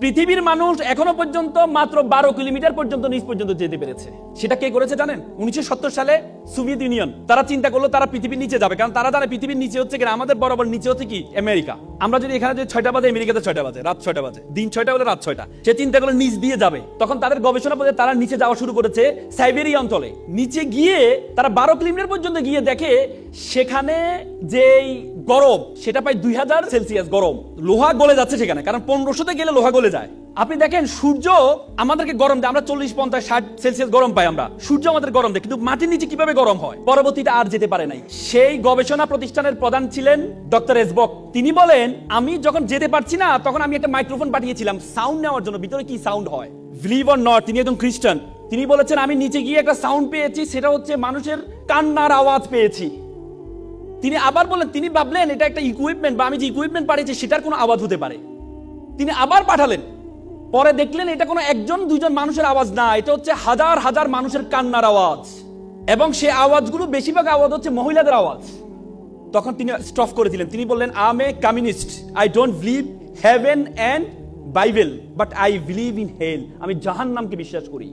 পৃথিবীর মানুষ এখনো পর্যন্ত মাত্র 12 কিলোমিটার পর্যন্ত নিচ পর্যন্ত যেতে পেরেছে। সেটা কে করেছে জানেন? 1970 সালে সোভিয়েত ইউনিয়ন। তারা চিন্তা করলো তারা পৃথিবীর নিচে যাবে, কারণ তারা জানে পৃথিবীর নিচে হচ্ছে কিনা আমাদের বরাবর নিচে হচ্ছে কি আমেরিকা। আমরা যদি এখানে যদি 6টা বাজে, আমেরিকাতে 6টা বাজে, রাত 6টা বাজে, দিন 6টা হলে রাত 6টা। সে চিন্তা করলো নিচ দিয়ে যাবে। তখন তাদের গবেষণা পথে তারা নিচে যাওয়া শুরু করেছে সাইবেরিয়া অঞ্চলে। নিচে গিয়ে তারা 12 কিলোমিটার পর্যন্ত গিয়ে দেখে সেখানে যেই গরম সেটা প্রায় 2000 সেলসিয়াস গরম। লোহা গলে যাচ্ছে সেখানে, কারণ 1500তে গেলে লোহা গলে যায়। আপনি দেখেন সূর্য আমাদেরকে গরম দেয়, আমরা 40, 50, 60 সেলসিয়াস গরম পাই আমরা, সূর্য আমাদের গরম দেয়, কিন্তু মাটির নিচে কিভাবে গরম হয় পরবর্তীতে আর যেতে পারে নাই। সেই গবেষণা প্রতিষ্ঠানের প্রধান ছিলেন ডক্টর এসবক। তিনি বলেন আমি যখন যেতে পারছি না তখন আমি একটা মাইক্রোফোন পাঠিয়েছিলাম সাউন্ড নেওয়ার জন্য, ভিতরে কি সাউন্ড হয়। বিলিভ অর নট, তিনি একজন খ্রিস্টান। তিনি বলেছেন আমি নিচে গিয়ে একটা সাউন্ড পেয়েছি, সেটা হচ্ছে মানুষের কান্নার আওয়াজ পেয়েছি। তিনি আবার বলেন, তিনি ভাবলেন এটা একটা ইকুইপমেন্ট বা আমি যে ইকুইপমেন্ট পাঠিয়েছি সেটার কোনো আওয়াজ হতে পারে। তিনি আবার পাঠালেন, পরে দেখলেন এটা কোনো একজন দুইজন মানুষের আওয়াজ না, এটা হচ্ছে হাজার হাজার মানুষের কান্নার আওয়াজ, এবং সেই আওয়াজগুলো বেশিরভাগ আওয়াজ হচ্ছে মহিলাদের আওয়াজ। তখন তিনি স্টপ করে দিলেন। তিনি বললেন I am a communist, I don't believe heaven and Bible but I believe in hell. আমি জাহান্নামকে বিশ্বাস করি।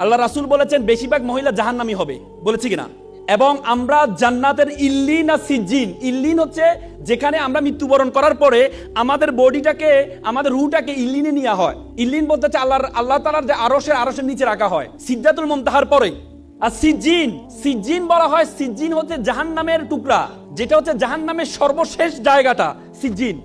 আল্লাহ রাসূল বলেছেন বেশিরভাগ মহিলা জাহান্নামী হবে, বলেছে কিনা? এবং আমরা জান্নাতের ইল্লিন আর সিজ্জিন, ইল্লিন হচ্ছে যেখানে আমরা মৃত্যুবরণ করার পরে আমাদের বডিটাকে, আমাদের রূহটাকে ইল্লিনে নেওয়া হয়। ইল্লিন বলতে হচ্ছে আল্লাহ তাআলার যে আরশের নিচে রাখা হয় সিদরাতুল মুনতাহার পরে। আর সিজ্জিন বলা হয়, সিজ্জিন হচ্ছে জাহান্নামের টুকরা, যেটা হচ্ছে জাহান্নামের সর্বশেষ জায়গাটা সিজ্জিন।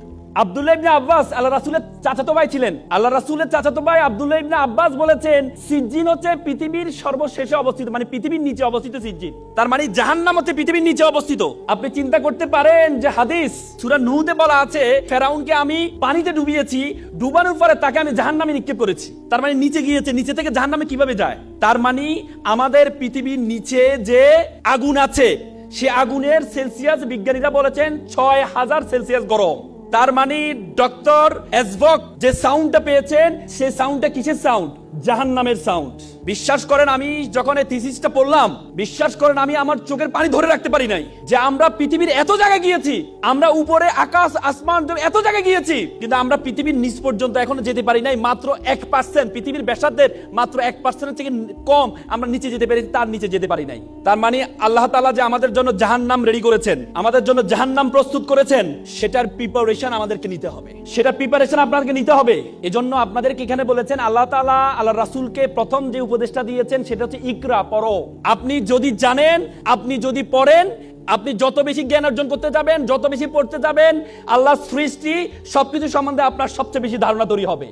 আব্দুল্লাহ ইবনে আব্বাস আল্লাহ রাসূলের চাচাতো ভাই ছিলেন। আল্লাহ রাসূলের চাচাতো ভাই আব্দুল্লাহ ইবনে আব্বাস বলেছেন সিজ্জিন হচ্ছে পৃথিবীর সর্বশেষে অবস্থিত, মানে পৃথিবীর নিচে অবস্থিত সিজ্জিন। তার মানে জাহান্নাম হচ্ছে পৃথিবীর নিচে অবস্থিত। আপনি চিন্তা করতে পারেন যে হাদিস সূরা নূহতে বলা আছে ফেরাউনকে আমি পানিতে ডুবিয়েছি, ডুবানোর পরে তাকে আমি জাহান্নামে নিক্ষেপ করেছি। তার মানে নিচে গিয়েছে, নিচে থেকে জাহান্নামে কিভাবে যায়? তার মানে আমাদের পৃথিবীর নিচে যে আগুন আছে সে আগুনের সেলসিয়াস বিজ্ঞানীরা বলেছেন 6000 সেলসিয়াস গরম। তার মানে ডক্টর এসবক যে সাউন্ডটা পেয়েছেন সে সাউন্ডটা কিসের সাউন্ড? জাহান্নামের সাউন্ড। বিশ্বাস করেন আমি যখন এই থিসিসটা পড়লাম, বিশ্বাস করেন আমি আমার চোখের পানি ধরে রাখতে পারি নাই যে আমরা পৃথিবীর এত জায়গায় গিয়েছি, আমরা উপরে আকাশ আসমান এত জায়গায় গিয়েছি, কিন্তু আমরা পৃথিবীর নিচ পর্যন্ত এখনো যেতে পারি নাই। মাত্র 1%, পৃথিবীর ব্যাসার্ধের মাত্র 1% থেকে কম আমরা নিচে যেতে পেরেছি, তার নিচে যেতে পারি নাই। তার মানে আল্লাহ তাআলা যে আমাদের জন্য জাহান্নাম রেডি করেছেন, আমাদের জন্য জাহান্নাম প্রস্তুত করেছেন, সেটার প্রিপারেশন আমাদেরকে নিতে হবে, সেটার প্রিপারেশন আপনাদেরকে নিতে হবে। এজন্য আপনাদেরকে এখানে বলেছেন আল্লাহ তাআলা আল্লাহ রাসূলকে প্রথম যে উপদেশটা দিয়েছেন সেটা হচ্ছে ইকরা, পড়ো। আপনি যদি জানেন, আপনি যদি পড়েন, আপনি যত বেশি জ্ঞান অর্জন করতে যাবেন, যত বেশি পড়তে যাবেন, আল্লাহর সৃষ্টি সবকিছু সম্বন্ধে আপনার সবচেয়ে বেশি ধারণা তৈরি হবে।